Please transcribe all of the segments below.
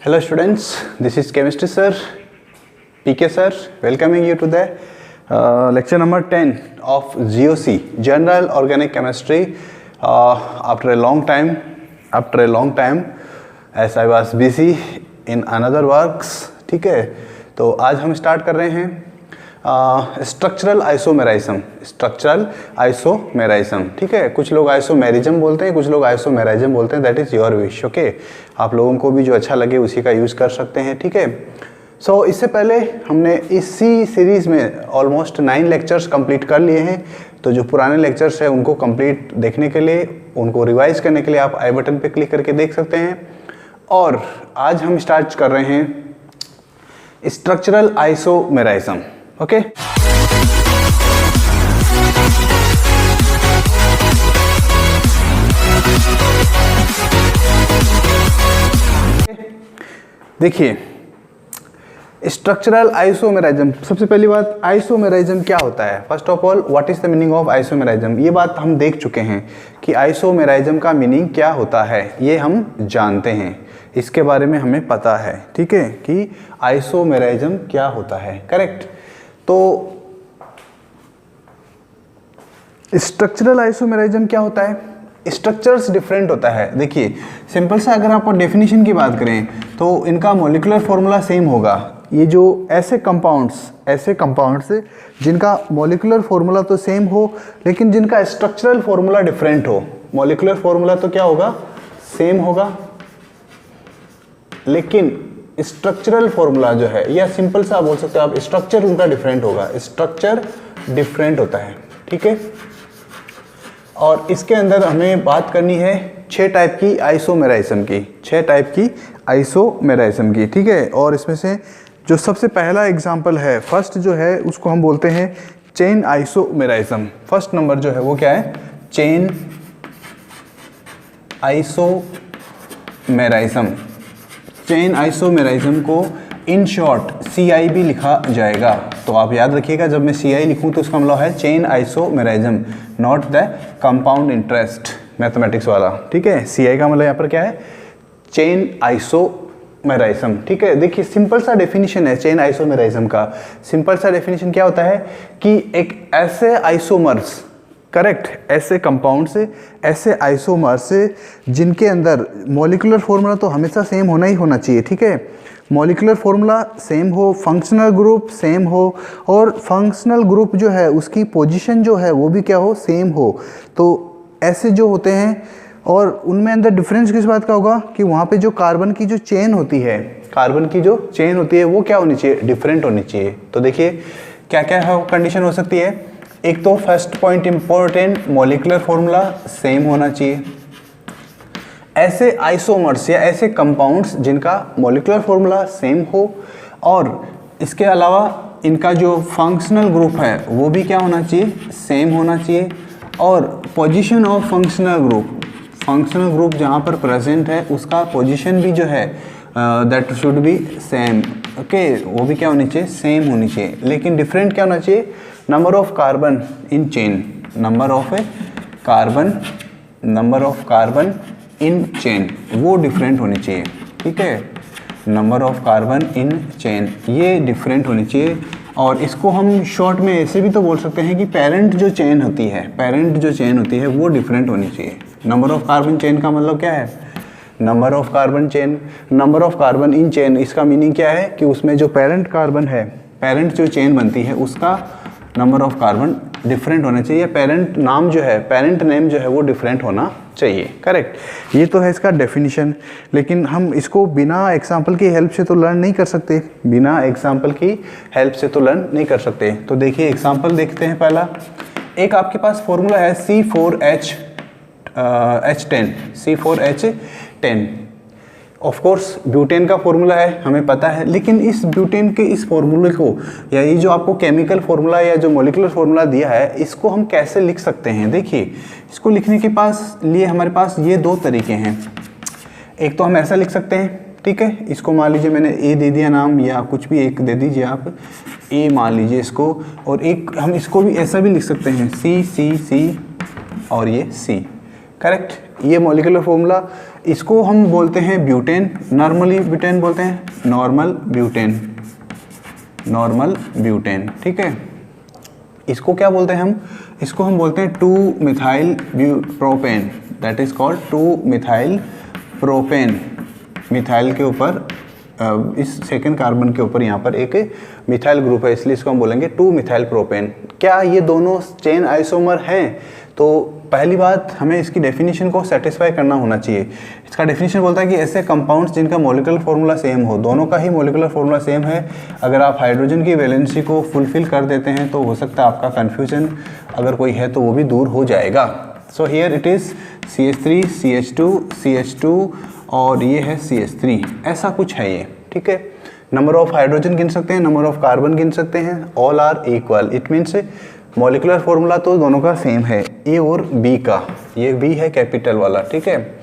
Hello students, this is chemistry sir, PK sir, welcoming you to the lecture number 10 of GOC, General Organic Chemistry. After a long time, as I was busy in another works, ठीक है, तो आज हम start कर रहे हैं structural आइसोमेराइज्म, ठीक है। कुछ लोग आइसोमेरिज्म बोलते हैं, कुछ लोग आइसोमेराइज्म बोलते हैं, that is your wish, okay. आप लोगों को भी जो अच्छा लगे उसी का यूज़ कर सकते हैं, ठीक है। सो इससे पहले हमने इसी सीरीज़ में ऑलमोस्ट 9 लेक्चर्स कंप्लीट कर लिए हैं। तो जो पुराने लेक्चर्स हैं उनको कंप्लीट देखने के लिए, उनको रिवाइज करने के लिए आप आई बटन पे क्लिक करके देख सकते हैं। और आज हम स्टार्ट कर रहे हैं स्ट्रक्चरल आइसोमेराइज्म, ओके। देखिए, स्ट्रक्चरल आइसोमेराइज्म, सबसे पहली बात आइसोमेराइज्म क्या होता है। First of all, what is the meaning of isomerism. ये बात हम देख चुके हैं कि आइसोमेराइज्म का मीनिंग क्या होता है, ये हम जानते हैं, इसके बारे में हमें पता है, ठीक है, कि आइसोमेराइज्म क्या होता है, करेक्ट। तो स्ट्रक्चरल आइसोमेराइज्म क्या होता है, स्ट्रक्चर्स डिफरेंट होता है। देखिए सिंपल सा अगर आप डेफिनेशन की बात करें तो इनका मॉलिक्यूलर फॉर्मूला सेम होगा। ये जो ऐसे कंपाउंड्स जिनका मॉलिक्यूलर फॉर्मूला तो सेम हो लेकिन जिनका स्ट्रक्चरल फॉर्मूला डिफरेंट हो। मॉलिक्यूलर फॉर्मूला तो क्या होगा, सेम होगा, लेकिन स्ट्रक्चरल फॉर्मूला जो है, या सिंपल सा बोल सकते हो आप, स्ट्रक्चर उनका डिफरेंट होगा, स्ट्रक्चर डिफरेंट होता है, ठीक है। और इसके अंदर हमें बात करनी है 6 टाइप की आइसोमेराइज्म की, ठीक है। और इसमें से जो सबसे पहला एग्जांपल है, फर्स्ट जो है उसको हम बोलते हैं चेन आइसोमेराइज्म। फर्स्ट नंबर जो है वो क्या है, चेन आइसोमेराइज्म। चेन आइसोमेराइज्म को इन शॉर्ट CI भी लिखा जाएगा। तो आप याद रखिएगा, जब मैं CI लिखूं तो उसका मतलब है chain isomerism, not the compound interest, mathematics वाला, ठीक है। CI का मतलब यहाँ पर क्या है, चेन आइसोमेराइज्म, ठीक है। देखिए सिंपल सा डेफिनेशन है चेन आइसोमेराइज्म का। सिंपल सा डेफिनेशन क्या होता है कि एक ऐसे आइसोमर्स, करेक्ट, ऐसे कंपाउंड से, ऐसे आइसोमर से जिनके अंदर मॉलिक्यूलर फॉर्मूला तो हमेशा सेम होना ही होना चाहिए, ठीक है। मॉलिक्यूलर फॉर्मूला सेम हो, फंक्शनल ग्रुप सेम हो, और फंक्शनल ग्रुप जो है उसकी पोजीशन जो है वो भी क्या हो, सेम हो। तो ऐसे जो होते हैं, और उनमें अंदर डिफरेंस किस बात का होगा कि वहाँ पे जो कार्बन की जो चेन होती है, वो क्या होनी चाहिए, डिफरेंट होनी चाहिए। तो देखिए क्या क्या कंडीशन हो सकती है। एक तो first point important, molecular formula same होना चाहिए। ऐसे आइसोमर्स या ऐसे कंपाउंड्स जिनका मॉलिक्यूलर फॉर्मूला सेम हो, और इसके अलावा इनका जो फंक्शनल ग्रुप है वो भी क्या होना चाहिए, सेम होना चाहिए। और पोजीशन ऑफ फंक्शनल ग्रुप जहाँ पर प्रेजेंट है उसका पोजीशन भी जो है that should be same, okay, वो भी क्या होनी चाहिए, सेम होनी चाहिए। लेकिन डिफरेंट क्या होना चाहिए, number of carbon in chain, number of carbon in chain, वो डिफरेंट होनी चाहिए, ठीक है। Number of carbon in chain, ये डिफरेंट होनी चाहिए। और इसको हम शॉर्ट में ऐसे भी तो बोल सकते हैं कि पेरेंट जो चेन होती है वो डिफरेंट होनी चाहिए। नंबर ऑफ कार्बन चेन का मतलब क्या है, number of carbon in chain, इसका मीनिंग क्या है कि उसमें जो पेरेंट कार्बन है, पेरेंट जो चेन बनती है उसका नंबर ऑफ कार्बन डिफरेंट होना चाहिए। पेरेंट नेम जो है वो डिफरेंट होना चाहिए, करेक्ट। ये तो है इसका डेफिनेशन, लेकिन हम इसको बिना एग्जांपल की हेल्प से तो लर्न नहीं कर सकते, तो देखिए एग्जांपल देखते हैं। पहला, एक आपके पास फॉर्मूला है C4H10, ऑफ कोर्स ब्यूटेन का फॉर्मूला है, हमें पता है। लेकिन इस ब्यूटेन के इस फॉर्मूले को, या ये जो आपको केमिकल फॉर्मूला या जो मॉलिक्यूलर फॉर्मूला दिया है, इसको हम कैसे लिख सकते हैं। देखिए इसको लिखने के लिए हमारे पास ये 2 तरीके हैं। एक तो हम ऐसा लिख सकते हैं, ठीक है, इसको मान लीजिए मैंने A दे दिया नाम, या कुछ भी एक दे दीजिए आप, A मान लीजिए इसको। और एक हम इसको भी ऐसा भी लिख सकते हैं, C और ये C, करेक्ट। ये मॉलिक्यूलर फॉर्मूला, इसको हम बोलते हैं ब्यूटेन, नॉर्मली ब्यूटेन बोलते हैं, नॉर्मल ब्यूटेन, नॉर्मल ब्यूटेन, ठीक है। इसको क्या बोलते हैं हम, इसको हम बोलते हैं two methyl propane, that is called two methyl propane. Methyl के ऊपर इस सेकंड कार्बन के ऊपर यहाँ पर एक मिथाइल ग्रुप है, इसलिए इसको हम बोलेंगे 2-मिथाइल प्रोपेन। क्या ये दोनों चेन आइसोमर हैं? तो पहली बात, हमें इसकी डेफिनेशन को सेटिस्फाई करना होना चाहिए। इसका डेफिनेशन बोलता है कि ऐसे कंपाउंड्स जिनका मॉलिक्यूलर फॉर्मूला सेम हो, दोनों का ही मॉलिक्यूलर फॉर्मूला सेम है, अगर आप हाइड्रोजन की वैलेंसी को फुलफिल कर देते हैं तो हो सकता है आपका कन्फ्यूजन अगर कोई है तो वो भी दूर हो जाएगा। So here it is CH3 CH2 CH2 और ये है CH3, ऐसा कुछ है ये, ठीक है। नंबर ऑफ हाइड्रोजन गिन सकते हैं, नंबर ऑफ कार्बन गिन सकते हैं, all are equal, it means molecular formula तो दोनों का सेम है, ए और बी का, ये बी है कैपिटल वाला, ठीक है।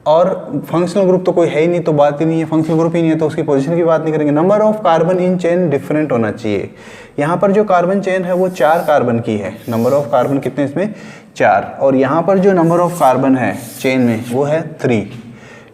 और फंक्शनल ग्रुप तो कोई है ही नहीं, तो बात ही नहीं है, फंक्शनल ग्रुप ही नहीं है तो उसकी पोजीशन की बात नहीं करेंगे। Number of carbon in chain different होना चाहिए। यहाँ पर जो कार्बन चेन है वो 4 कार्बन की है, नंबर ऑफ कार्बन कितने इसमें 4, और यहाँ पर जो नंबर ऑफ कार्बन है चेन में वो है 3।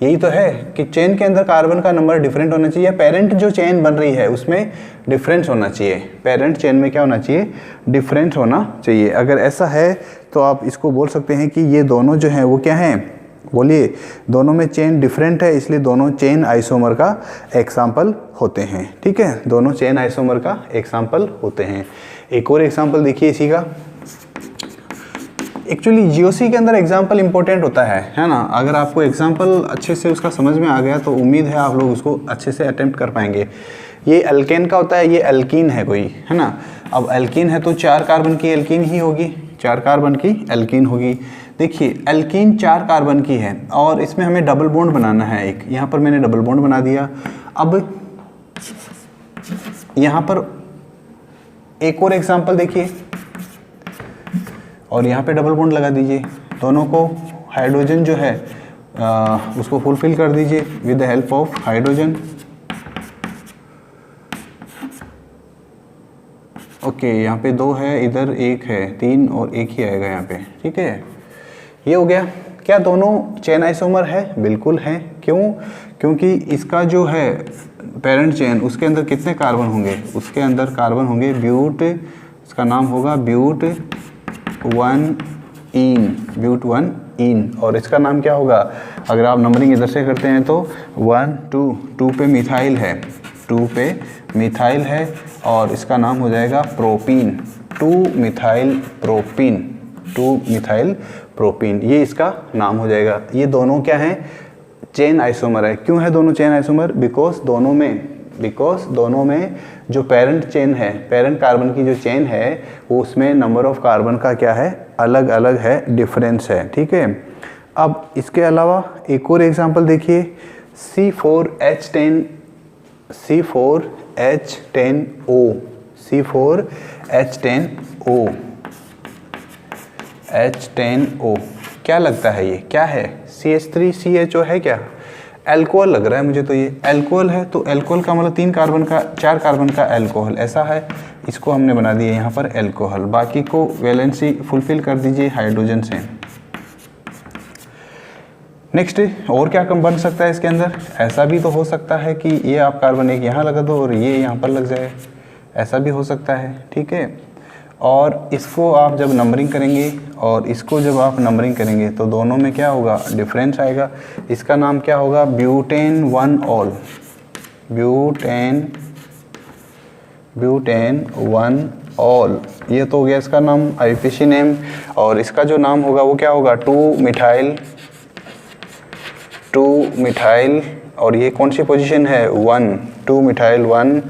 यही तो है कि चेन के अंदर कार्बन का नंबर डिफरेंट होना चाहिए, पेरेंट जो चेन बन रही है उसमें डिफरेंस होना चाहिए, पेरेंट चेन में क्या होना चाहिए, डिफरेंस होना चाहिए। अगर ऐसा है तो आप इसको बोल सकते हैं कि ये दोनों जो हैं वो क्या हैं, बोलिए, दोनों में चेन डिफरेंट है, इसलिए दोनों चेन आइसोमर का एग्जाम्पल होते हैं, ठीक है, दोनों चेन आइसोमर का एग्जाम्पल होते हैं। एक और एग्जाम्पल देखिए इसी का। एक्चुअली जीओसी के अंदर एग्जाम्पल इंपॉर्टेंट होता है ना। अगर आपको एग्जाम्पल अच्छे से उसका समझ में आ गया तो उम्मीद है आप लोग उसको अच्छे से अटेम्प्ट कर पाएंगे। ये एल्केन का होता है, ये एल्कीन है कोई, है ना। अब एल्कीन है तो 4 कार्बन की एल्कीन ही होगी, 4 कार्बन की एल्कीन होगी। देखिए एल्कीन 4 कार्बन की है और इसमें हमें डबल बॉन्ड बनाना है एक, यहाँ पर मैंने डबल बॉन्ड बना दिया। अब यहाँ पर एक और एग्जाम्पल देखिए, और यहाँ पे डबल बॉन्ड लगा दीजिए, दोनों को हाइड्रोजन जो है उसको फुलफिल कर दीजिए with the help of hydrogen. Okay, यहाँ पे 2 है, इधर 1 है, 3 और 1 ही आएगा यहाँ पे, ठीक है। ये हो गया। क्या दोनों चेन आइसोमर है? बिल्कुल है। क्यों? क्योंकि इसका जो है पेरेंट चेन, उसके अंदर कितने कार्बन होंगे, उसके अंदर कार्बन होंगे ब्यूट, इसका नाम होगा ब्यूट 1-ईन, ब्यूट 1-ईन, और इसका नाम क्या होगा, अगर आप नंबरिंग इधर से करते हैं तो 1 2 पे मिथाइल है, 2 पे मिथाइल है, और इसका नाम हो जाएगा प्रोपीन, 2-मिथाइल प्रोपीन, 2-मिथाइल प्रोपीन, ये इसका नाम हो जाएगा। ये दोनों क्या हैं, चेन आइसोमर है। क्यों है दोनों चेन आइसोमर? बिकॉज दोनों में जो पेरेंट चेन है, पेरेंट कार्बन की जो चेन है वो उसमें नंबर ऑफ कार्बन का क्या है, अलग अलग है, डिफरेंस है, ठीक है। अब इसके अलावा एक और एग्जांपल देखिए, C4H10O, H10O क्या लगता है, ये क्या है, CH3CHO है क्या? एल्कोहल लग रहा है मुझे तो, ये एल्कोहल है, तो एल्कोहल का मतलब 4 कार्बन का एल्कोहल, ऐसा है, इसको हमने बना दिया यहाँ पर एल्कोहल। बाकी को वैलेंसी फुलफिल कर दीजिए हाइड्रोजन से। नेक्स्ट, और क्या कम बन सकता है इसके अंदर? ऐसा भी तो हो सकता है कि ये आप कार्बन एक यहाँ लगा दो और ये यहाँ पर लग जाए, ऐसा भी हो सकता है, ठीक है। और इसको आप जब नंबरिंग करेंगे और इसको जब आप नंबरिंग करेंगे तो दोनों में क्या होगा, डिफरेंस आएगा। इसका नाम क्या होगा, ब्यूटेन 1-ऑल, ब्यूटेन 1-ऑल, ये तो हो गया इसका नाम, आईपीसी नेम। और इसका जो नाम होगा वो क्या होगा, 2-मिथाइल, और ये कौन सी पोजीशन है, 1, 2-मिथाइल 1,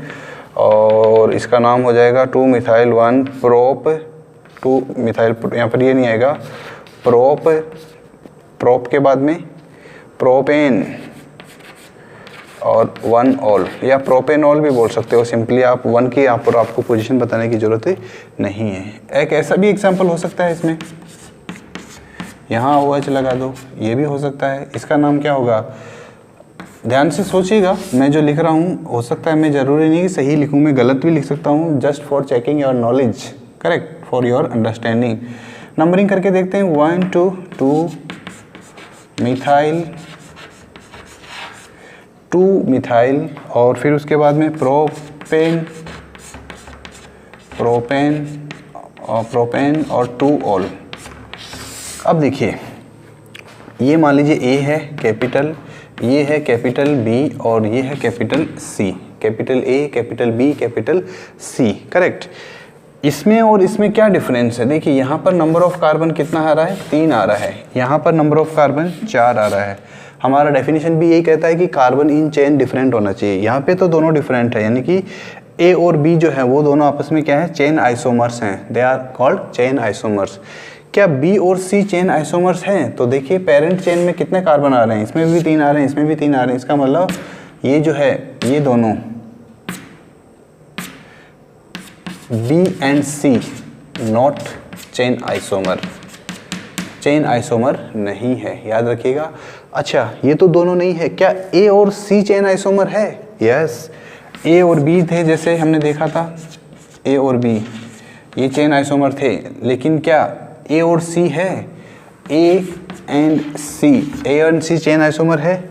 और इसका नाम हो जाएगा 2-मिथाइल 1 प्रोप, 2-मिथाइल, यहाँ पर ये नहीं आएगा, प्रोप के बाद में प्रोपेन और 1-ऑल, या प्रोपेनॉल भी बोल सकते हो, सिंपली आप 1 की यहाँ पर आपको पोजीशन बताने की ज़रूरत नहीं है। एक ऐसा भी एग्जांपल हो सकता है इसमें, यहाँ OH लगा दो, ये भी हो सकता है। इसका नाम क्या होगा, ध्यान से सोचिएगा, मैं जो लिख रहा हूँ हो सकता है मैं ज़रूरी नहीं कि सही लिखूँ, मैं गलत भी लिख सकता हूँ, just for checking your knowledge, correct, for your understanding. Numbering करके देखते हैं, 1 2 2 मिथाइल, 2 मिथाइल, और फिर उसके बाद में प्रोपेन, प्रोपेन और 2 ऑल। अब देखिए, ये मान लीजिए ए है कैपिटल, ये है कैपिटल बी और ये है capital C, capital A, capital B, capital C, correct. इसमें और इसमें क्या डिफरेंस है? देखिए यहाँ पर नंबर ऑफ कार्बन कितना आ रहा है? 3 आ रहा है, यहाँ पर नंबर ऑफ कार्बन 4 आ रहा है। हमारा डेफिनेशन भी यही कहता है कि कार्बन इन चेन डिफरेंट होना चाहिए। यहाँ पे तो दोनों डिफरेंट है, यानी कि ए और बी जो है वो दोनों आपस में क्या है? चेन आइसोमर्स हैं, they are called chain isomers. क्या बी और सी चेन आइसोमर्स हैं? तो देखिए पेरेंट चेन में कितने कार्बन आ रहे हैं? इसमें भी 3 आ रहे हैं, इसमें भी 3 आ रहे हैं। इसका मतलब ये जो है ये दोनों B and C not chain isomer, chain isomer नहीं है, याद रखिएगा। अच्छा, ये तो दोनों नहीं है, क्या ए और सी चेन आइसोमर है? यस, ए और बी थे, जैसे हमने देखा था ए और बी ये चेन आइसोमर थे, लेकिन क्या ए और सी है? A and C, A and C chain isomer है।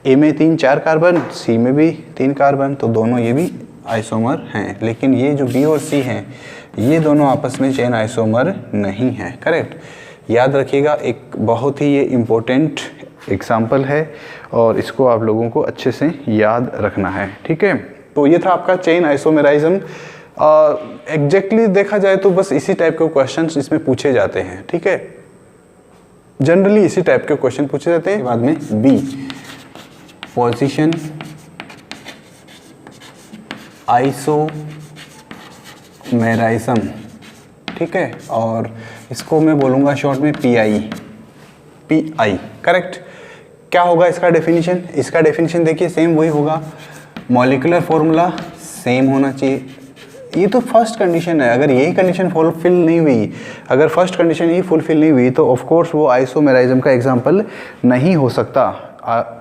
ए में 3-4 कार्बन, सी में भी 3 कार्बन, तो दोनों ये भी आइसोमर हैं। लेकिन ये जो बी और सी हैं ये दोनों आपस में चेन आइसोमर नहीं हैं, करेक्ट। याद रखिएगा, एक बहुत ही ये इम्पोर्टेंट एग्जाम्पल है और इसको आप लोगों को अच्छे से याद रखना है, ठीक है। तो ये था आपका चेन आइसोमेराइज्म। एग्जैक्टली देखा जाए तो बस इसी टाइप के क्वेश्चंस इसमें पूछे जाते हैं, ठीक है। जनरली इसी टाइप के क्वेश्चन पूछे जाते हैं। बाद में बी, पोजीशन आइसोमेराइज्म, ठीक है, और इसको मैं बोलूँगा शॉर्ट में पीआई, करेक्ट। क्या होगा इसका डेफिनेशन? इसका डेफिनेशन देखिए सेम वही होगा, मॉलिक्यूलर फॉर्मूला सेम होना चाहिए। ये तो फर्स्ट कंडीशन है, अगर यही कंडीशन फुलफिल नहीं हुई, अगर फर्स्ट कंडीशन ही फुलफिल नहीं हुई तो ऑफ कोर्स वो आइसोमेराइज्म का एग्जांपल नहीं हो सकता,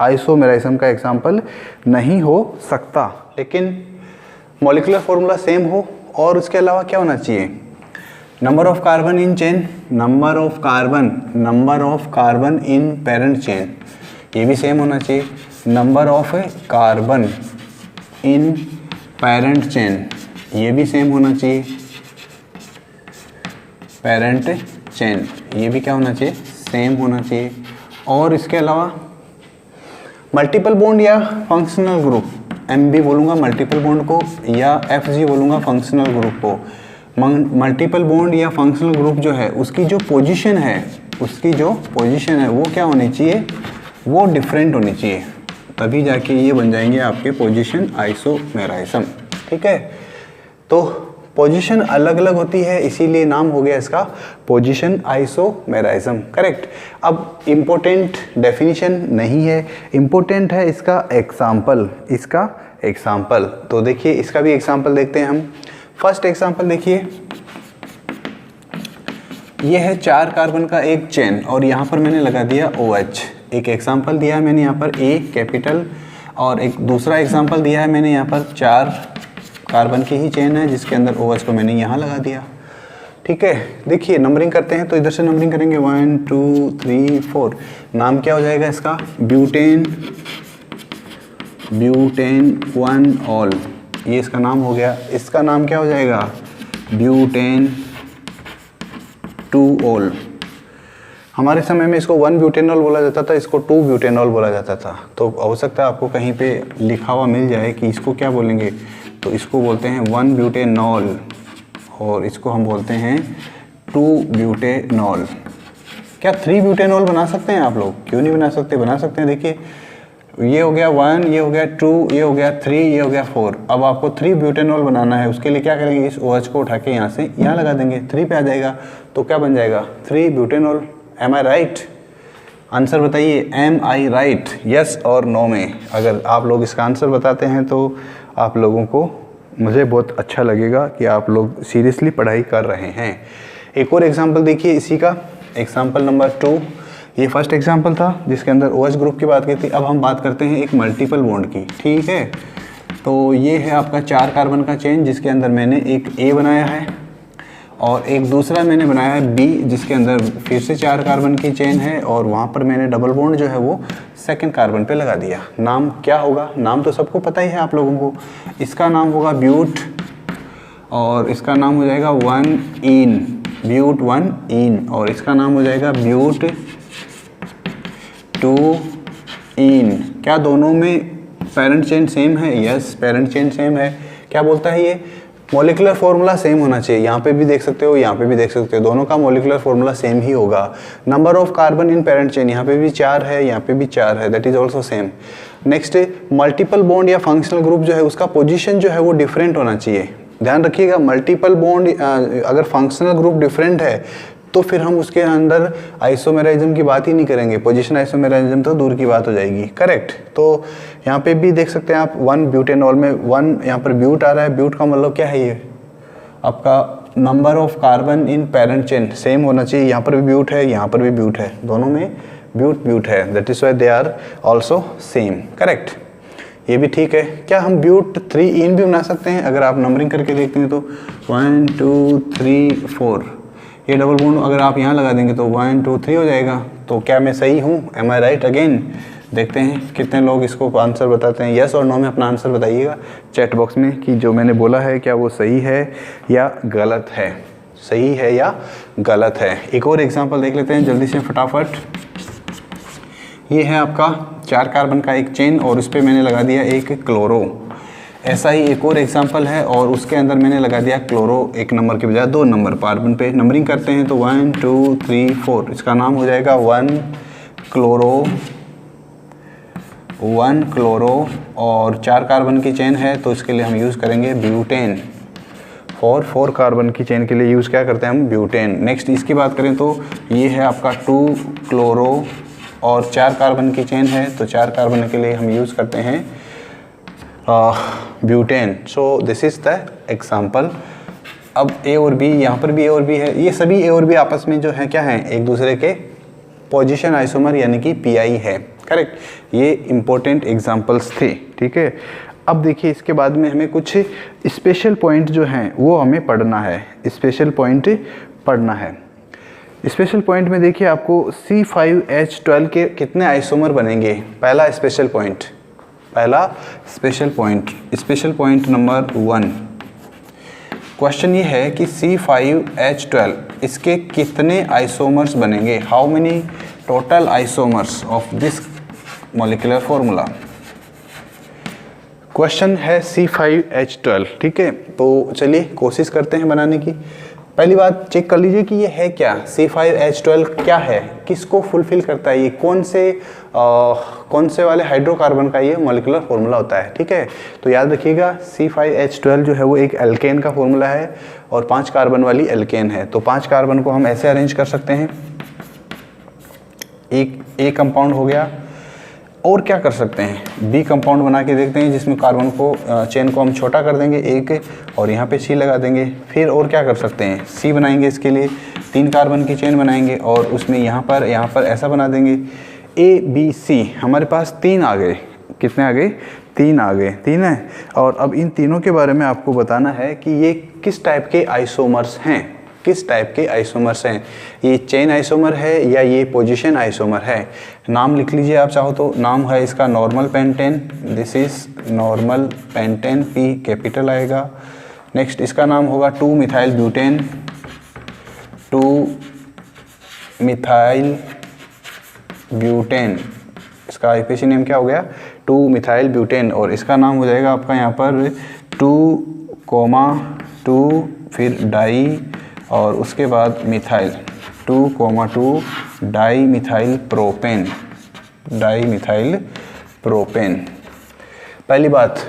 आइसोमेराइज्म का एग्जांपल नहीं हो सकता। लेकिन मॉलिक्यूलर फॉर्मूला सेम हो और उसके अलावा क्या होना चाहिए? Number of carbon in chain, number of carbon in parent chain, ये भी सेम होना चाहिए। Number of carbon in parent chain, ये भी सेम होना चाहिए। पेरेंट चेन, ये भी क्या होना चाहिए? सेम होना चाहिए। और इसके अलावा मल्टीपल बॉन्ड या फंक्शनल ग्रुप, MB बोलूँगा मल्टीपल बॉन्ड को, या FG बोलूँगा फंक्शनल ग्रुप को। मल्टीपल बॉन्ड या फंक्शनल ग्रुप जो है उसकी जो पोजीशन है, वो क्या होनी चाहिए? वो डिफरेंट होनी चाहिए, तभी जाके ये बन जाएंगे आपके पोजीशन आइसोमेराइज्म, ठीक है। तो पोजीशन अलग अलग होती है, इसीलिए नाम हो गया इसका पोजीशन आइसोमेराइज्म, करेक्ट। अब इम्पोर्टेंट डेफिनेशन नहीं है, इम्पोर्टेंट है इसका एग्जाम्पल। तो देखिए इसका भी एग्जाम्पल देखते हैं हम। फर्स्ट एग्जाम्पल देखिए, ये है 4 कार्बन का एक चेन और यहाँ पर मैंने लगा दिया OH। एक एग्जाम्पल दिया है मैंने यहाँ पर A कैपिटल, और एक दूसरा एग्जाम्पल दिया है मैंने यहाँ पर 4 कार्बन की ही चेन है जिसके अंदर OH को मैंने यहाँ लगा दिया, ठीक है। देखिए नंबरिंग करते हैं, तो इधर से नंबरिंग करेंगे 1 2 3 4। नाम क्या हो जाएगा इसका? ब्यूटेन 1 ऑल, ये इसका नाम हो गया। इसका नाम क्या हो जाएगा? Butane 2 all. हमारे समय में इसको 1 ब्यूटेनॉल बोला जाता था, इसको 2 ब्यूटेनॉल बोला जाता था। तो हो सकता है आपको कहीं पे लिखा हुआ मिल जाए कि इसको क्या बोलेंगे, तो इसको बोलते हैं 1 ब्यूटेनॉल और इसको हम बोलते हैं 2 ब्यूटेनॉल। क्या 3 ब्यूटेनॉल बना सकते हैं आप लोग? क्यों नहीं बना सकते? बना सकते हैं। देखिए ये हो गया 1, ये हो गया 2, ये हो गया 3, ये हो गया 4। अब आपको 3 ब्यूटेनॉल बनाना है, उसके लिए क्या करेंगे? इस OH को उठा के यहाँ से यहाँ लगा देंगे, 3 पे आ जाएगा, तो क्या बन जाएगा? 3 ब्यूटेनॉल। एम आई राइट? आंसर बताइए, एम आई राइट? यस और नो में अगर आप लोग इसका आंसर बताते हैं तो आप लोगों को, मुझे बहुत अच्छा लगेगा कि आप लोग सीरियसली पढ़ाई कर रहे हैं। एक और एग्जांपल देखिए इसी का, एग्जांपल नंबर 2। ये फर्स्ट एग्जांपल था जिसके अंदर OH ग्रुप की बात की थी। अब हम बात करते हैं एक मल्टीपल बॉन्ड की, ठीक है। तो ये है आपका 4 कार्बन का चेन जिसके अंदर मैंने एक A बनाया है और एक दूसरा मैंने बनाया है बी, जिसके अंदर फिर से 4 कार्बन की चेन है और वहाँ पर मैंने डबल बॉन्ड जो है वो सेकंड कार्बन पे लगा दिया। नाम क्या होगा? नाम तो सबको पता ही है आप लोगों को। इसका नाम होगा ब्यूट और इसका नाम हो जाएगा 1-इन, ब्यूट 1-इन, और इसका नाम हो जाएगा ब्यूट 2-इन। क्या दोनों में पेरेंट चेन सेम है? यस, पेरेंट चेन सेम है। क्या बोलता है ये? मॉलिक्यूलर फार्मूला सेम होना चाहिए। यहाँ पे भी देख सकते हो, यहाँ पे भी देख सकते हो, दोनों का मॉलिक्यूलर फार्मूला सेम ही होगा। Number of carbon in parent chain, यहाँ पे भी 4 है, यहाँ पे भी 4 है, that is also same. Next, multiple bond या फंक्शनल ग्रुप जो है उसका पोजीशन जो है वो डिफरेंट होना चाहिए। ध्यान रखिएगा, मल्टीपल बॉन्ड अगर फंक्शनल ग्रुप डिफरेंट है तो फिर हम उसके अंदर आइसोमेराइज्म की बात ही नहीं करेंगे, पोजीशन आइसोमेराइज्म तो दूर की बात हो जाएगी। करेक्ट। तो यहाँ पे भी देख सकते हैं आप 1 ब्यूटेनॉल में 1 यहाँ पर ब्यूट आ रहा है। ब्यूट का मतलब क्या है? ये आपका number of carbon in parent chain same होना चाहिए। यहाँ पर भी ब्यूट है, यहाँ पर भी ब्यूट है, दोनों में ब्यूट है, that is why they are also same. Correct, ये भी ठीक है। क्या हम ब्यूट 3-इन भी बना सकते हैं? अगर आप नंबरिंग करके देखते हैं तो 1 2 3 4, ये डबल बॉन्ड अगर आप यहाँ लगा देंगे तो 1 2 3 हो जाएगा। तो क्या मैं सही हूँ? एम आई राइट? अगेन देखते हैं कितने लोग इसको आंसर बताते हैं। यस और नो में अपना आंसर बताइएगा चैट बॉक्स में कि जो मैंने बोला है क्या वो सही है या गलत है, सही है या गलत है। एक और एग्जांपल देख लेते हैं जल्दी से फटाफट। ये है आपका 4 कार्बन का एक चेन और उस पर मैंने लगा दिया एक क्लोरो। ऐसा ही एक और एग्जांपल है और उसके अंदर मैंने लगा दिया क्लोरो 1 नंबर के बजाय 2 नंबर। कार्बन पे नंबरिंग करते हैं तो 1 2 3 4, इसका नाम हो जाएगा 1 क्लोरो और 4 कार्बन की चेन है तो इसके लिए हम यूज़ करेंगे ब्यूटेन। और 4 कार्बन की चेन के लिए यूज़ क्या करते हैं हम? ब्यूटेन। नेक्स्ट इसकी बात करें तो ये है आपका 2 क्लोरो और 4 कार्बन की चेन है तो 4 कार्बन के लिए हम यूज़ करते हैं butane. So this is the example. अब ए और बी, यहाँ पर भी ए और बी है, ये सभी ए और बी आपस में जो है क्या है? एक दूसरे के पोजीशन आइसोमर यानी कि पीआई है। करेक्ट, ये इंपॉर्टेंट एग्जांपल्स थे। ठीक है, अब देखिए इसके बाद में हमें कुछ स्पेशल पॉइंट जो हैं वो हमें पढ़ना है। स्पेशल पॉइंट पढ़ना है। स्पेशल पॉइंट में देखिए आपको C5H12 के कितने आइसोमर बनेंगे? पहला स्पेशल पॉइंट नंबर 1। क्वेश्चन ये है कि C5H12 इसके कितने आइसोमर्स बनेंगे? How many total isomers of this molecular formula. Question है C5H12। ठीक है, तो चलिए कोशिश करते हैं बनाने की। पहली बात चेक कर लीजिए कि ये है क्या? C5H12 क्या है, किसको फुलफिल करता है, ये कौन से वाले हाइड्रोकार्बन का ये मॉलिक्यूलर फॉर्मूला होता है। ठीक है, तो याद रखिएगा C5H12 जो है वो एक एल्केन का फॉर्मूला है और 5 कार्बन वाली एल्केन है। तो 5 कार्बन को हम ऐसे अरेंज कर सकते हैं, एक कंपाउंड हो गया। और क्या कर सकते हैं? बी कंपाउंड बना के देखते हैं जिसमें कार्बन को चेन को हम छोटा कर देंगे एक और यहाँ पे सी लगा देंगे। फिर और क्या कर सकते हैं? सी बनाएंगे, इसके लिए 3 कार्बन की चेन बनाएंगे और उसमें यहाँ पर ऐसा बना देंगे ए बी सी। हमारे पास 3 आ गए। कितने आ गए? 3 आ गए। 3 है। और अब इन तीनों के बारे में आपको बताना है कि ये किस टाइप के आइसोमर्स हैं, किस टाइप के आइसोमर्स हैं। ये चेन आइसोमर है या ये पोजीशन आइसोमर है। नाम लिख लीजिए आप चाहो तो। नाम है इसका normal pentane, this is normal pentane, P capital आएगा। नेक्स्ट इसका नाम होगा 2 मिथाइल ब्यूटेन, 2 मिथाइल ब्यूटेन। इसका आईपीसी नेम क्या हो गया? 2 मिथाइल ब्यूटेन। और इसका नाम हो जाएगा आपका यहाँ पर 2,2 फिर डाई और उसके बाद मिथाइल 2,2 डाई मिथाइल प्रोपेन। पहली बात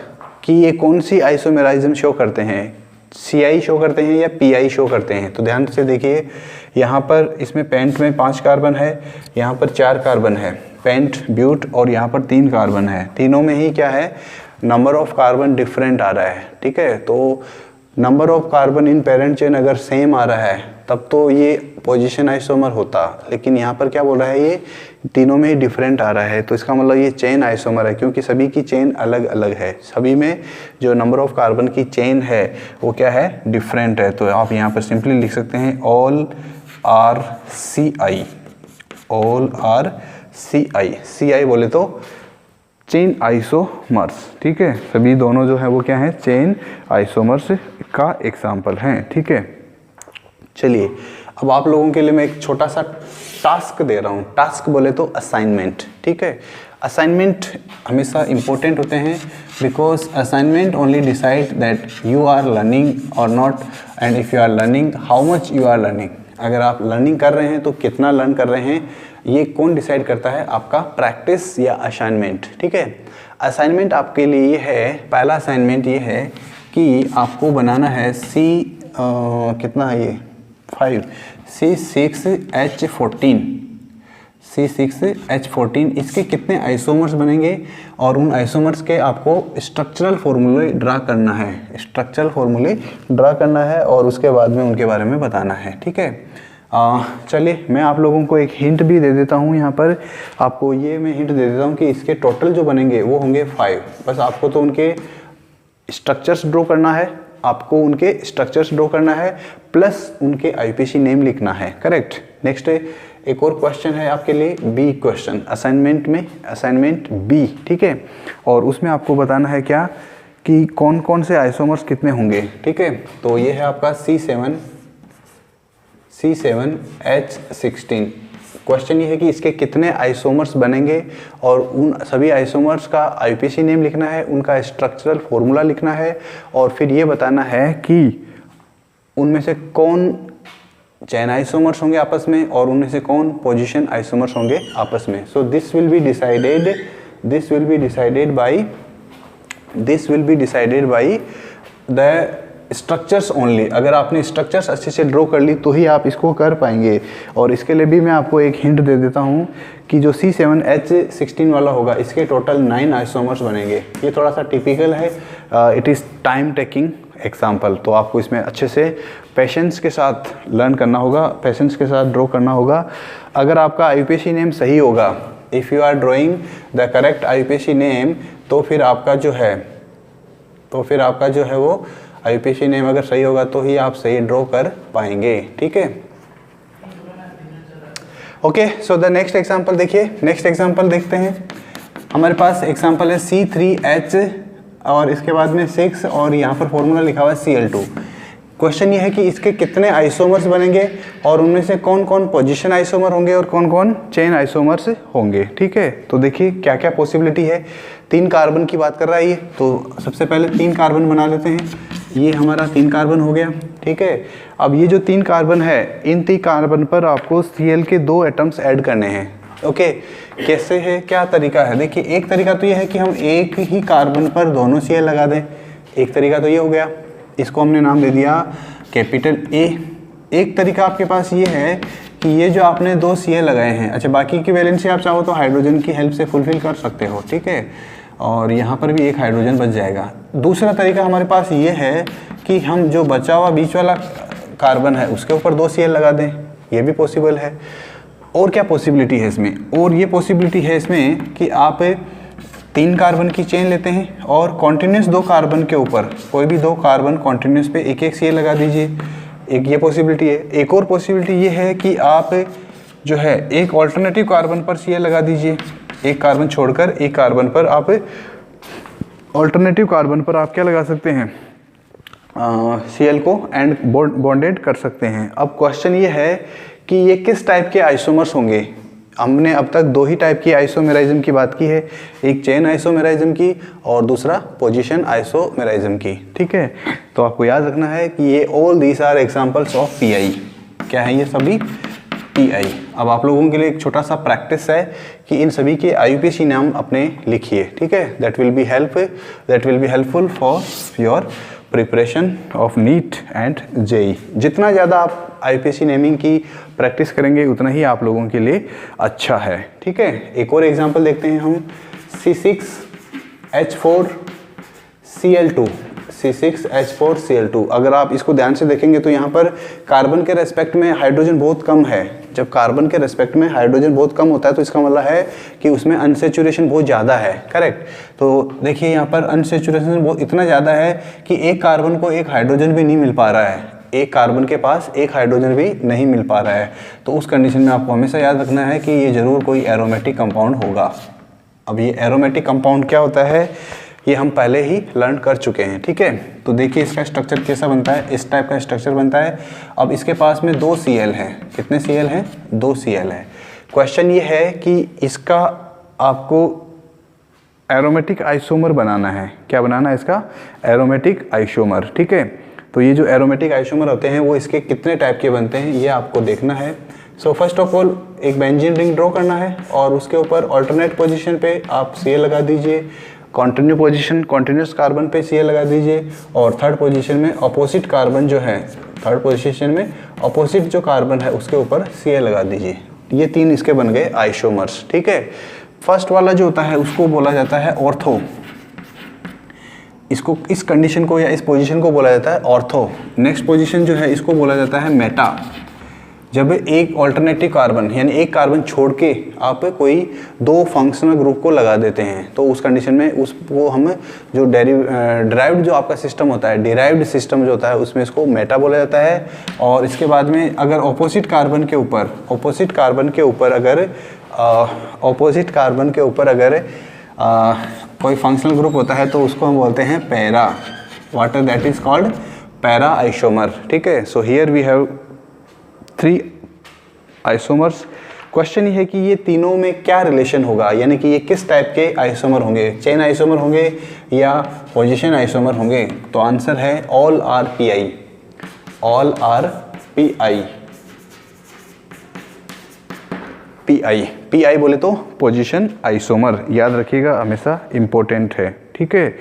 कि ये कौन सी आइसोमेराइज्म शो करते हैं? CI शो करते हैं या PI शो करते हैं? तो ध्यान से देखिए, यहाँ पर इसमें पेंट में 5 कार्बन है, यहाँ पर 4 कार्बन है, पेंट ब्यूट, और यहाँ पर 3 कार्बन है। तीनों में ही क्या है? नंबर ऑफ कार्बन डिफरेंट आ रहा है। ठीक है, तो number of carbon in parent chain अगर सेम आ रहा है तब तो ये पोजीशन आइसोमर होता, लेकिन यहाँ पर क्या बोल रहा है, ये तीनों में ही डिफरेंट आ रहा है, तो इसका मतलब ये चेन आइसोमर है, क्योंकि सभी की चेन अलग अलग है, सभी में जो नंबर ऑफ कार्बन की चेन है वो क्या है, डिफरेंट है। तो आप यहाँ पर सिंपली लिख सकते हैं ऑल आर सी आई, ऑल आर सी आई, सी आई बोले तो चेन आइसोमर्स, ठीक है, सभी दोनों जो है वो क्या है, चेन आइसोमर्स का एग्जाम्पल हैं, ठीक है। चलिए अब आप लोगों के लिए मैं एक छोटा सा टास्क दे रहा हूँ, टास्क बोले तो असाइनमेंट, ठीक है। असाइनमेंट हमेशा इंपॉर्टेंट होते हैं, because assignment only decide that you are learning और not, and if you are learning how much you are learning. अगर आप लर्निंग कर रहे हैं तो कितना लर्न कर रहे हैं, ये कौन डिसाइड करता है, आपका प्रैक्टिस या असाइनमेंट, ठीक है। असाइनमेंट आपके लिए ये है, पहला असाइनमेंट ये है कि आपको बनाना है कितना है ये 5 C6H14, C6H14, इसके कितने आइसोमर्स बनेंगे और उन आइसोमर्स के आपको स्ट्रक्चरल फॉर्मूले ड्रा करना है, स्ट्रक्चरल फॉर्मूले ड्रा करना है और उसके बाद में उनके बारे में बताना है, ठीक है। चलिए मैं आप लोगों को एक हिंट भी दे देता हूँ, यहाँ पर आपको ये मैं हिंट दे देता हूँ कि इसके टोटल जो बनेंगे वो होंगे 5, बस आपको तो उनके स्ट्रक्चर्स ड्रॉ करना है, आपको उनके स्ट्रक्चर्स ड्रॉ करना है प्लस उनके आईपीसी नेम लिखना है, करेक्ट। नेक्स्ट एक और क्वेश्चन है आपके लिए, बी क्वेश्चन असाइनमेंट में, असाइनमेंट बी, ठीक है, और उसमें आपको बताना है क्या कि कौन कौन से आइसोमर्स कितने होंगे, ठीक है। तो ये है आपका C7H16। क्वेश्चन ये है कि इसके कितने आइसोमर्स बनेंगे और उन सभी आइसोमर्स का आईपीसी नेम लिखना है, उनका स्ट्रक्चरल फॉर्मूला लिखना है और फिर ये बताना है कि उनमें से कौन चेन आइसोमर्स होंगे आपस में और उनमें से कौन पोजीशन आइसोमर्स होंगे आपस में। So this will be decided by the structures only. अगर आपने स्ट्रक्चर्स अच्छे से ड्रॉ कर ली तो ही आप इसको कर पाएंगे। और इसके लिए भी मैं आपको एक हिंट दे देता हूँ कि जो C7H16 वाला होगा इसके टोटल 9 आइसोमर्स बनेंगे। ये थोड़ा सा टिपिकल है, it is time taking example, तो आपको इसमें अच्छे से पेशेंस के साथ लर्न करना होगा, पेशेंस के साथ ड्रॉ करना होगा। अगर आपका आईपीसी नेम सही होगा, if you are drawing the correct IPC name, तो फिर आपका जो है वो आईपीसी नेम अगर सही होगा तो ही आप सही ड्रॉ कर पाएंगे, ठीक है। Okay, so the next example देखिए, नेक्स्ट एग्जांपल देखते हैं। हमारे पास एग्जांपल है C3H और इसके बाद में 6 और यहाँ पर फॉर्मूला लिखा हुआ है Cl2। क्वेश्चन ये है कि इसके कितने आइसोमर्स बनेंगे और उनमें से कौन कौन पोजीशन आइसोमर होंगे और कौन कौन चेन आइसोमर्स होंगे, ठीक है। तो देखिए क्या क्या पॉसिबिलिटी है। 3 कार्बन की बात कर रहा है ये, तो सबसे पहले 3 कार्बन बना लेते हैं। ये हमारा 3 कार्बन हो गया, ठीक है। अब ये जो 3 कार्बन है, इन 3 कार्बन पर आपको Cl के 2 एटम्स ऐड करने हैं। ओके, कैसे है, क्या तरीका है? देखिए एक तरीका तो ये है कि हम एक ही कार्बन पर दोनों Cl लगा दें, एक तरीका तो ये हो गया, इसको हमने नाम दे दिया कैपिटल A। एक तरीका आपके पास ये है कि ये जो आपने 2 Cl लगाए हैं, अच्छा बाकी की वैलेंसी आप चाहो तो हाइड्रोजन की हेल्प से फुलफिल कर सकते हो, ठीक है, और यहाँ पर भी एक हाइड्रोजन बच जाएगा। दूसरा तरीका हमारे पास ये है कि हम जो बचा हुआ बीच वाला कार्बन है उसके ऊपर 2 Cl लगा दें, ये भी पॉसिबल है। और क्या पॉसिबिलिटी है इसमें? और ये पॉसिबिलिटी है इसमें कि आप 3 कार्बन की चेन लेते हैं और कॉन्टिन्यूस 2 कार्बन के ऊपर कोई भी 2 कार्बन कॉन्टिन्यूस पे एक एक Cl लगा दीजिए, एक ये पॉसिबिलिटी है। एक और पॉसिबिलिटी ये है कि आप जो है एक ऑल्टरनेटिव कार्बन पर Cl लगा दीजिए, एक कार्बन छोड़कर एक कार्बन पर आप ऑल्टरनेटिव कार्बन पर आप क्या लगा सकते हैं, Cl को एंड बॉन्डेड कर सकते हैं। अब क्वेश्चन ये है कि ये किस टाइप के आइसोमर्स होंगे। हमने अब तक 2 ही टाइप की आइसोमेराइज्म की बात की है, एक चेन आइसोमेराइज्म की और दूसरा पोजीशन आइसोमेराइज्म की, ठीक है। तो आपको याद रखना है कि ये all these are examples of pi. क्या है ये सभी? पीआई। अब आप लोगों के लिए एक छोटा सा प्रैक्टिस है कि इन सभी के आईयूपीएसी नाम अपने लिखिए, ठीक है। That will be helpful for your preparation of NEET and JEE. जितना ज़्यादा आप आईयूपीएसी नेमिंग की प्रैक्टिस करेंगे उतना ही आप लोगों के लिए अच्छा है, ठीक है। एक और एग्जांपल देखते हैं हम, C6H4Cl2। C6H4Cl2। अगर आप इसको ध्यान से देखेंगे तो यहाँ पर कार्बन के रेस्पेक्ट में हाइड्रोजन बहुत कम है। जब कार्बन के रेस्पेक्ट में हाइड्रोजन बहुत कम होता है तो इसका मतलब है कि उसमें अनसेचुरेशन बहुत ज़्यादा है, करेक्ट। तो देखिए यहाँ पर अनसेचुरेशन बहुत इतना ज़्यादा है कि एक कार्बन को एक हाइड्रोजन भी नहीं मिल पा रहा है, एक कार्बन के पास एक हाइड्रोजन भी नहीं मिल पा रहा है। तो उस कंडीशन में आपको हमेशा याद रखना है कि ये ज़रूर कोई एरोमेटिक कंपाउंड होगा। अब ये एरोमेटिक कंपाउंड क्या होता है ये हम पहले ही लर्न कर चुके हैं, ठीक है। तो देखिए इसका स्ट्रक्चर कैसा बनता है, इस टाइप का स्ट्रक्चर बनता है। अब इसके पास में 2 Cl हैं, कितने Cl हैं, 2 Cl है। क्वेश्चन ये है कि इसका आपको एरोमेटिक आइसोमर बनाना है। क्या बनाना है इसका, एरोमेटिक आइसोमर, ठीक है। तो ये जो एरोमेटिक आइसोमर होते हैं वो इसके कितने टाइप के बनते हैं ये आपको देखना है। सो फर्स्ट ऑफ ऑल एक बेंजीन रिंग ड्रॉ करना है और उसके ऊपर ऑल्टरनेट पोजीशन पे आप Cl लगा दीजिए, कॉन्टिन्यू पोजीशन कॉन्टिन्यूस कार्बन पे Cl लगा दीजिए और थर्ड पोजीशन में अपोजिट कार्बन जो है, थर्ड पोजीशन में अपोजिट जो कार्बन है उसके ऊपर Cl लगा दीजिए। ये 3 इसके बन गए आइसोमर्स, ठीक है। फर्स्ट वाला जो होता है उसको बोला जाता है ऑर्थो, इसको इस कंडीशन को या इस पोजीशन को बोला जाता है ऑर्थो। नेक्स्ट पोजीशन जो है इसको बोला जाता है मेटा। जब एक ऑल्टरनेटिव कार्बन यानी एक कार्बन छोड़ के आप कोई 2 फंक्शनल ग्रुप को लगा देते हैं तो उस कंडीशन में उसको हम जो डिराइव्ड जो आपका सिस्टम होता है, डिराइव्ड सिस्टम जो होता है उसमें इसको मेटा बोला जाता है। और इसके बाद में अगर ऑपोजिट कार्बन के ऊपर अगर कोई फंक्शनल ग्रुप होता है तो उसको हम बोलते हैं para, what that is called para isomer, ठीक है। So here we have 3 isomers. Question ये है कि ये तीनों में क्या रिलेशन होगा, यानी कि ये किस टाइप के आइसोमर होंगे, चेन आइसोमर होंगे या पोजीशन आइसोमर होंगे। तो आंसर है all are pi, all are pi. Pi बोले तो पोजीशन आइसोमर, याद रखिएगा हमेशा इम्पोर्टेंट है, ठीक है।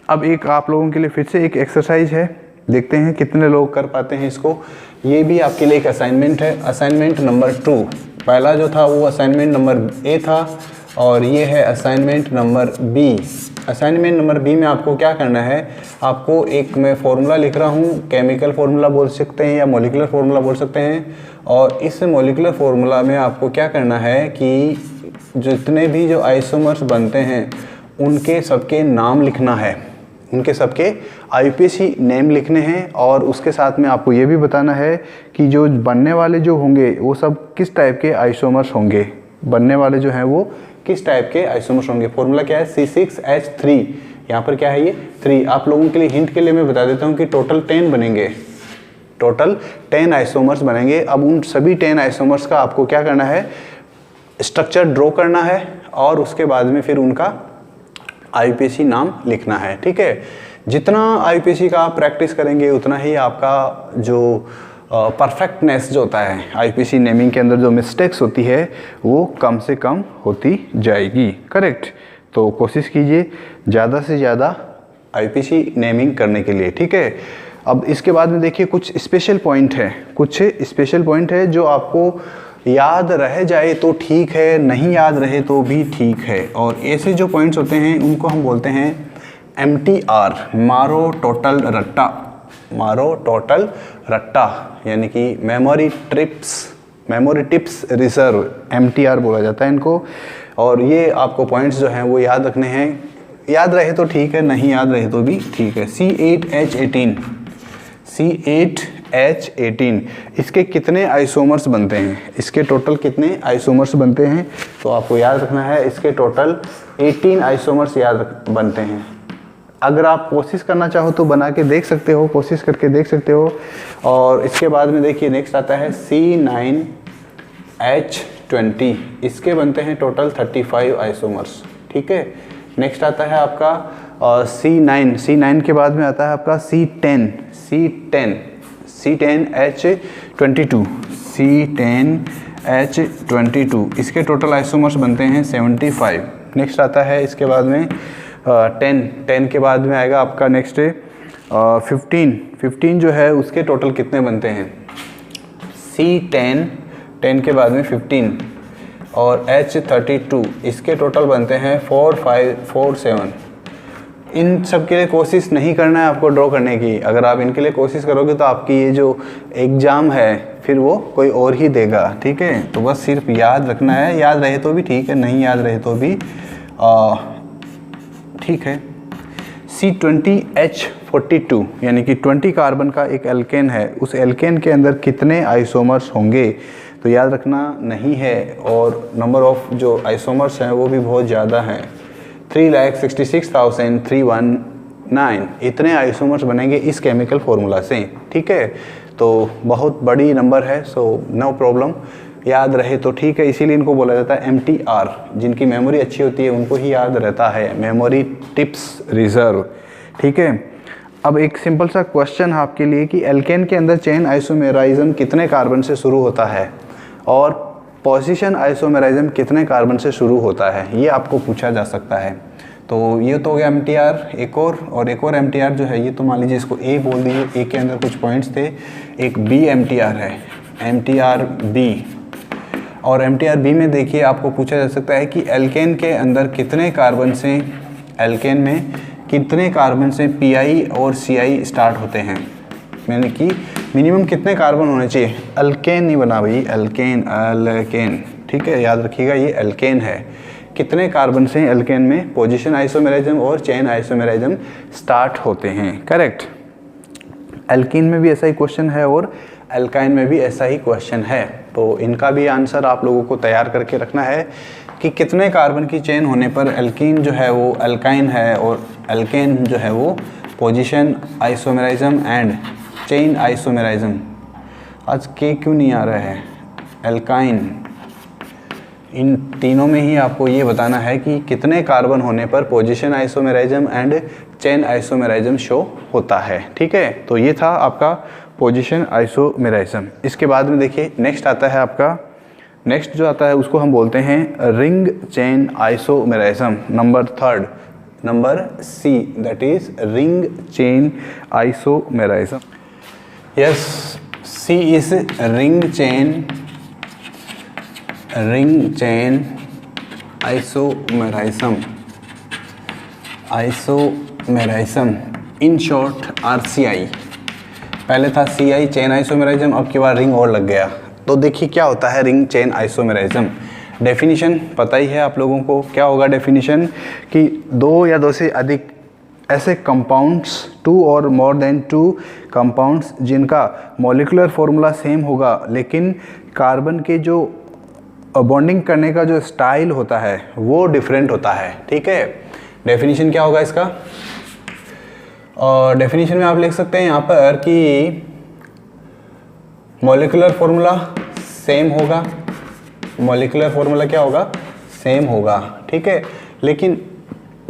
अब एक आप लोगों के लिए फिर से एक एक्सरसाइज है, देखते हैं कितने लोग कर पाते हैं इसको। ये भी आपके लिए एक असाइनमेंट है, असाइनमेंट नंबर 2। पहला जो था वो असाइनमेंट नंबर A था और ये है assignment number B। Assignment number B में आपको क्या करना है, आपको एक मैं फॉर्मूला लिख रहा हूँ, केमिकल फार्मूला बोल सकते हैं या मॉलिक्यूलर फार्मूला बोल सकते हैं। और इस मॉलिक्यूलर फार्मूला में आपको क्या करना है कि जितने भी जो आइसोमर्स बनते हैं उनके सबके नाम लिखना है, उनके सबके आईपीसी नेम लिखने हैं। और उसके साथ में आपको ये भी बताना है कि जो बनने वाले जो होंगे वो सब किस टाइप के आइसोमर्स होंगे, बनने वाले जो हैं वो किस टाइप के आइसोमर्स होंगे। फॉर्मूला क्या है, C6H3, यहाँ पर क्या है ये 3। आप लोगों के लिए हिंट के लिए मैं बता देता हूँ कि टोटल 10 बनेंगे, टोटल 10 आइसोमर्स बनेंगे। अब उन सभी 10 आइसोमर्स का आपको क्या करना है, स्ट्रक्चर ड्रॉ करना है और उसके बाद में फिर उनका आईपीसी नाम लिखना है, ठीक है। जितना आईपीसी का आप प्रैक्टिस करेंगे उतना ही आपका जो परफेक्टनेस जो होता है आईपीसी नेमिंग के अंदर जो मिस्टेक्स होती है वो कम से कम होती जाएगी, करेक्ट। तो कोशिश कीजिए ज़्यादा से ज़्यादा आईपीसी नेमिंग करने के लिए, ठीक है। अब इसके बाद में देखिए कुछ स्पेशल पॉइंट है, कुछ स्पेशल पॉइंट है जो आपको याद रह जाए तो ठीक है, नहीं याद रहे तो भी ठीक है। और ऐसे जो पॉइंट्स होते हैं उनको हम बोलते हैं MTR, मारो टोटल रट्टा, मारो टोटल रट्टा, यानी कि मेमोरी टिप्स रिजर्व, MTR बोला जाता है इनको। और ये आपको पॉइंट्स जो हैं वो याद रखने हैं, याद रहे तो ठीक है, नहीं याद रहे तो भी ठीक है। C8H18, इसके कितने आइसोमर्स बनते हैं, इसके टोटल कितने आइसोमर्स बनते हैं, तो आपको याद रखना है इसके टोटल 18 आइसोमर्स बनते हैं। अगर आप कोशिश करना चाहो तो बना के देख सकते हो, कोशिश करके देख सकते हो। और इसके बाद में देखिए नेक्स्ट आता है C9H20, इसके बनते हैं टोटल 35 आइसोमर्स, ठीक है। नेक्स्ट आता है आपका C9 के बाद में आता है आपका C10H22, इसके टोटल आइसोमर्स बनते हैं 75। नेक्स्ट आता है इसके बाद में 10 के बाद में आएगा आपका नेक्स्ट 15 जो है उसके टोटल कितने बनते हैं, C10 के बाद में 15 और H32, इसके टोटल बनते हैं 4, 5, 4, 7। इन सब के लिए कोशिश नहीं करना है आपको ड्रॉ करने की। अगर आप इनके लिए कोशिश करोगे तो आपकी ये जो एग्ज़ाम है फिर वो कोई और ही देगा, ठीक है। तो बस सिर्फ याद रखना है, याद रहे तो भी ठीक है, नहीं याद रहे तो भी ठीक है। C20H42 यानी कि 20 कार्बन का एक एल्केन है, उस एल्केन के अंदर कितने आइसोमर्स होंगे? तो याद रखना नहीं है, और नंबर ऑफ जो आइसोमर्स हैं वो भी बहुत ज़्यादा हैं, 3,66,319 इतने आइसोमर्स बनेंगे इस केमिकल फार्मूला से, ठीक है। तो बहुत बड़ी नंबर है, सो नो प्रॉब्लम, याद रहे तो ठीक है। इसीलिए इनको बोला जाता है MTR, जिनकी मेमोरी अच्छी होती है उनको ही याद रहता है, मेमोरी टिप्स रिजर्व, ठीक है। अब एक सिंपल सा क्वेश्चन है आपके लिए कि एल्केन के अंदर चेन आइसोमेराइज्म कितने कार्बन से शुरू होता है और पोजीशन आइसोमेराइज्म कितने कार्बन से शुरू होता है, ये आपको पूछा जा सकता है। तो ये तो हो गया MTR। एक और MTR जो है, ये तो मान लीजिए इसको A बोल दीजिए, A के अंदर कुछ पॉइंट्स थे, एक B MTR है, MTR B। और MTR B में देखिए आपको पूछा जा सकता है कि एल्केन के अंदर कितने कार्बन से, एल्केन में कितने कार्बन से Pi और Ci स्टार्ट होते हैं, यानी कि मिनिमम कितने कार्बन होने चाहिए। अल्केन नहीं बना भाई, अल्केन, ठीक है, याद रखिएगा ये अल्केन है। कितने कार्बन से एल्केन में पोजीशन आइसोमेराइज्म और चेन आइसोमेराइज्म स्टार्ट होते हैं, करेक्ट। एल्कीन में भी ऐसा ही क्वेश्चन है और एल्काइन में भी ऐसा ही क्वेश्चन है, तो इनका भी आंसर आप लोगों को तैयार करके रखना है कि कितने कार्बन की चेन होने पर एल्कीन जो है वो अल्काइन है और एल्केन जो है वो पोजीशन आइसोमेराइज्म एंड चेन आइसोमेराइज्म। आज के क्यों नहीं आ रहा है, एल्काइन। इन तीनों में ही आपको ये बताना है कि कितने कार्बन होने पर position isomerism and chain आइसोमेराइज्म show होता है, ठीक है। तो ये था आपका पोजीशन आइसोमेराइज्म। इसके बाद में देखिए नेक्स्ट आता है आपका, नेक्स्ट जो आता है उसको हम बोलते हैं ring chain isomerism, number C, that is ring chain isomerism. Yes, C is ring chain isomerism, in short RCI। पहले था CI चेन आइसोमेराइज्म, अब की बार रिंग और लग गया। तो देखिए क्या होता है रिंग चेन आइसोमेराइज्म। डेफिनेशन पता ही है आप लोगों को, क्या होगा डेफिनेशन कि दो या दो से अधिक ऐसे कंपाउंड्स, 2 और मोर देन 2 कंपाउंड्स जिनका मॉलिक्यूलर फॉर्मूला सेम होगा लेकिन कार्बन के जो बॉन्डिंग करने का जो स्टाइल होता है वो डिफरेंट होता है, ठीक है। डेफिनेशन क्या होगा इसका, और डेफिनेशन में आप लिख सकते हैं यहाँ पर कि मॉलिक्यूलर फॉर्मूला सेम होगा, मॉलिक्यूलर फॉर्मूला क्या होगा, सेम होगा, ठीक है। लेकिन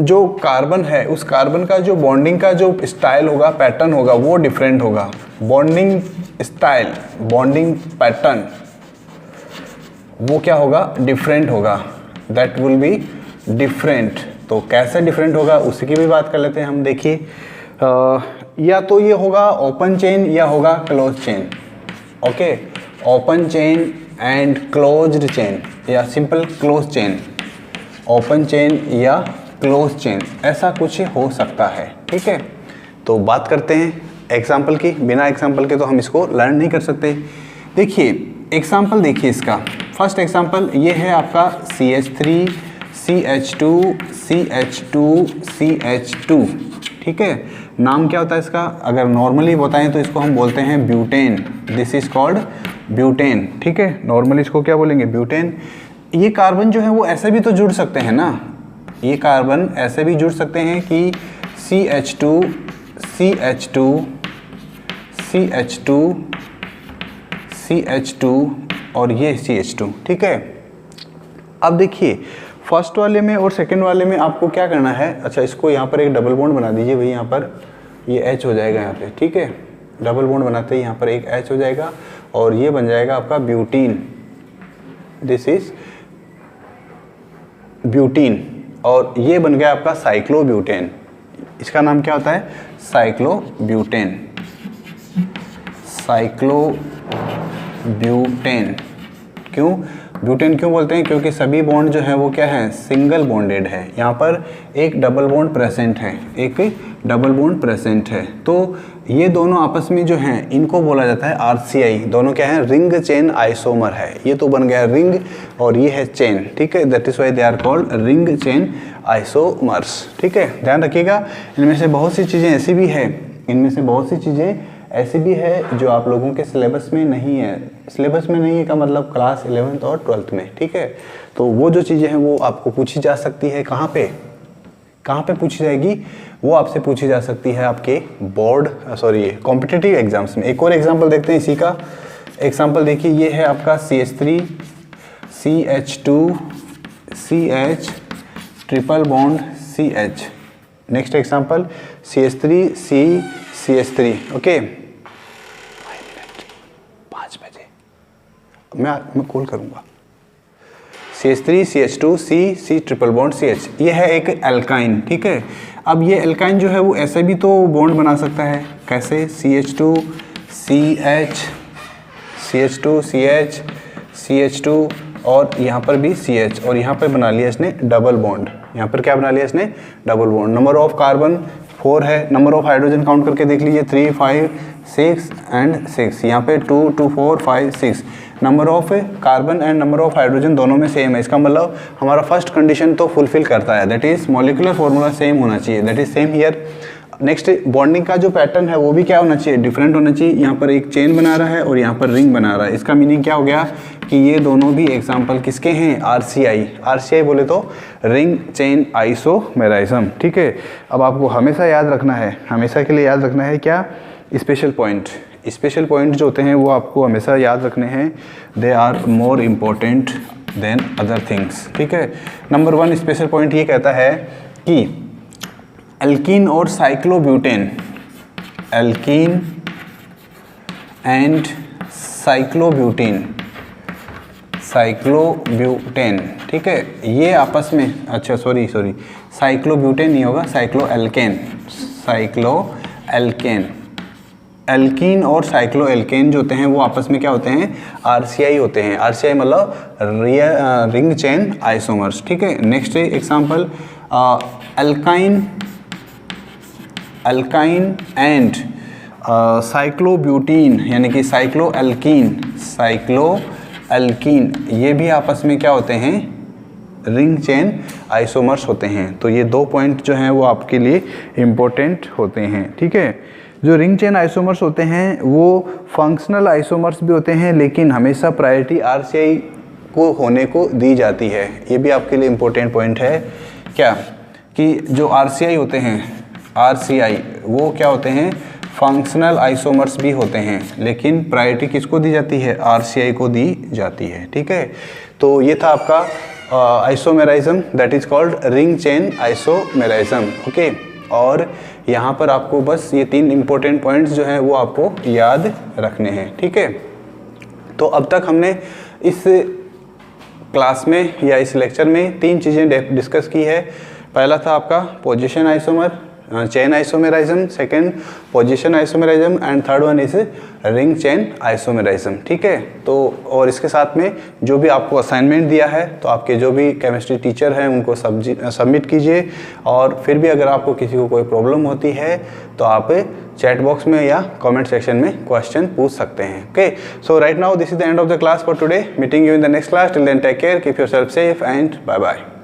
जो कार्बन है उस कार्बन का जो बॉन्डिंग का जो स्टाइल होगा, पैटर्न होगा, वो डिफरेंट होगा। बॉन्डिंग स्टाइल, बॉन्डिंग पैटर्न वो क्या होगा, डिफरेंट होगा, दैट विल बी डिफरेंट। तो कैसे डिफरेंट होगा उसकी भी बात कर लेते हैं हम। देखिए या तो ये होगा ओपन चेन या होगा close chain, okay, open chain and closed chain या simple close chain, open chain या क्लोज चेन, ऐसा कुछ हो सकता है, ठीक है। तो बात करते हैं एग्जाम्पल की, बिना एग्जाम्पल के तो हम इसको लर्न नहीं कर सकते। देखिए एग्जाम्पल देखिए इसका, फर्स्ट एग्जाम्पल ये है आपका CH3 CH2 CH2 CH2, ठीक है। नाम क्या होता है इसका, अगर नॉर्मली बताएं तो इसको हम बोलते हैं butane, this is called butane, ठीक है। नॉर्मली इसको क्या बोलेंगे, ब्यूटेन। ये कार्बन जो है वो ऐसे भी तो जुड़ सकते हैं ना, ये कार्बन ऐसे भी जुड़ सकते हैं कि CH2 CH2 CH2 CH2 और ये CH2, ठीक है। अब देखिए फर्स्ट वाले में और सेकंड वाले में आपको क्या करना है, अच्छा इसको यहाँ पर एक डबल बॉन्ड बना दीजिए भाई, यहाँ पर ये H हो जाएगा यहाँ पे, ठीक है। डबल बॉन्ड बनाते ही यहाँ पर एक H हो जाएगा और ये बन जाएगा आपका ब्यूटीन, दिस इज ब्यूटीन, और ये बन गया आपका साइक्लोब्यूटेन। इसका नाम क्या होता है, साइक्लोब्यूटेन, साइक्लोब्यूटेन। क्यों, ब्यूटेन क्यों बोलते हैं? क्योंकि सभी बॉन्ड जो है वो क्या है, सिंगल बॉन्डेड है। यहाँ पर एक डबल बॉन्ड प्रेजेंट है, एक डबल बॉन्ड प्रेजेंट है। तो ये दोनों आपस में जो हैं इनको बोला जाता है आरसीआई। दोनों क्या है, रिंग चेन आइसोमर है। ये तो बन गया रिंग और ये है चेन, ठीक है। That is why they are called ring chain isomers, ठीक है। ध्यान रखिएगा, इनमें से बहुत सी चीज़ें ऐसी भी है, इनमें से बहुत सी चीज़ें ऐसी भी है जो आप लोगों के सिलेबस में नहीं है। सिलेबस में नहीं है का मतलब क्लास 11th और 12th में, ठीक है। तो वो जो चीज़ें हैं वो आपको पूछी जा सकती है। कहाँ पे पूछी जाएगी? वो आपसे पूछी जा सकती है आपके बोर्ड कॉम्पिटिटिव एग्जाम्स में। एक और एग्जाम्पल देखते हैं इसी का। एग्जाम्पल देखिए, ये है आपका CH3 CH2 CH triple bond CH। Next example CH3 CH3, okay. 5 बजे मैं कॉल करूँगा। CH3 CH2 C triple bond CH, ये है एक एल्काइन, ठीक है। अब ये एल्काइन जो है वो ऐसे भी तो बॉन्ड बना सकता है। कैसे? CH2 CH CH2 CH CH2 और यहाँ पर भी CH, और यहाँ पर बना लिया इसने डबल बॉन्ड। यहाँ पर क्या बना लिया इसने? Double bond. Number of carbon 4 है, नंबर ऑफ हाइड्रोजन काउंट करके देख लीजिए 3 5 6 एंड 6। यहाँ पे 2 2 4 5 6। Number of carbon and number of hydrogen दोनों में सेम है। इसका मतलब हमारा फर्स्ट कंडीशन तो फुलफिल करता है, that is molecular formula same होना चाहिए, that is same here. Next bonding का जो पैटर्न है वो भी क्या होना चाहिए? डिफरेंट होना चाहिए। यहाँ पर एक चेन बना रहा है और यहाँ पर रिंग बना रहा है। इसका मीनिंग क्या हो गया कि ये दोनों भी एग्जाम्पल किसके हैं? आरसीआई बोले तो रिंग चेन आइसोमेराइज्म, ठीक है। अब आपको हमेशा याद रखना है, हमेशा के लिए याद रखना है क्या? Special point. स्पेशल पॉइंट जो होते हैं वो आपको हमेशा याद रखने हैं। They are more important than other things, ठीक है। नंबर 1 स्पेशल पॉइंट ये कहता है कि एल्कीन और साइक्लोब्यूटेन, एल्कीन एंड साइक्लोब्यूटेन, ठीक है, ये आपस में, अच्छा सॉरी साइक्लोब्यूटेन नहीं होगा, साइक्लोएल्केन। एल्कीन और साइक्लोएल्केन जो होते हैं वो आपस में क्या होते हैं? आरसीआई होते हैं। आरसीआई मतलब रिंग चेन आइसोमर्स, ठीक है। नेक्स्ट एग्जांपल अल्काइन एंड साइक्लोब्यूटीन यानी कि साइक्लोएल्कीन, ये भी आपस में क्या होते हैं? रिंग चेन आइसोमर्स होते हैं। तो ये 2 पॉइंट जो हैं वो आपके लिए इम्पोर्टेंट होते हैं, ठीक है। जो रिंग चेन आइसोमर्स होते हैं वो फंक्शनल आइसोमर्स भी होते हैं, लेकिन हमेशा प्रायोरिटी आरसीआई को होने को दी जाती है। ये भी आपके लिए इम्पोर्टेंट पॉइंट है क्या, कि जो आरसीआई होते हैं, आरसीआई वो क्या होते हैं? फंक्शनल आइसोमर्स भी होते हैं, लेकिन प्रायोरिटी किसको दी जाती है? आरसीआई को दी जाती है, ठीक है। तो ये था आपका isomerism, that is called ring chain isomerism, okay. और यहाँ पर आपको बस ये 3 इम्पोर्टेंट पॉइंट्स जो हैं वो आपको याद रखने हैं, ठीक है। तो अब तक हमने इस क्लास में या इस लेक्चर में 3 चीज़ें डिस्कस की है। पहला था आपका position isomer, chain isomerism, second position isomerism and third one is ring chain isomerism, ठीक है। तो और इसके साथ में जो भी आपको असाइनमेंट दिया है तो आपके जो भी केमिस्ट्री टीचर हैं उनको सबमिट कीजिए। और फिर भी अगर आपको किसी को कोई प्रॉब्लम होती है तो आप चैट बॉक्स में या कमेंट सेक्शन में क्वेश्चन पूछ सकते हैं, okay. So right now this is the end of the class for today. Meeting you in the next class. Till then take care, keep yourself safe and bye bye.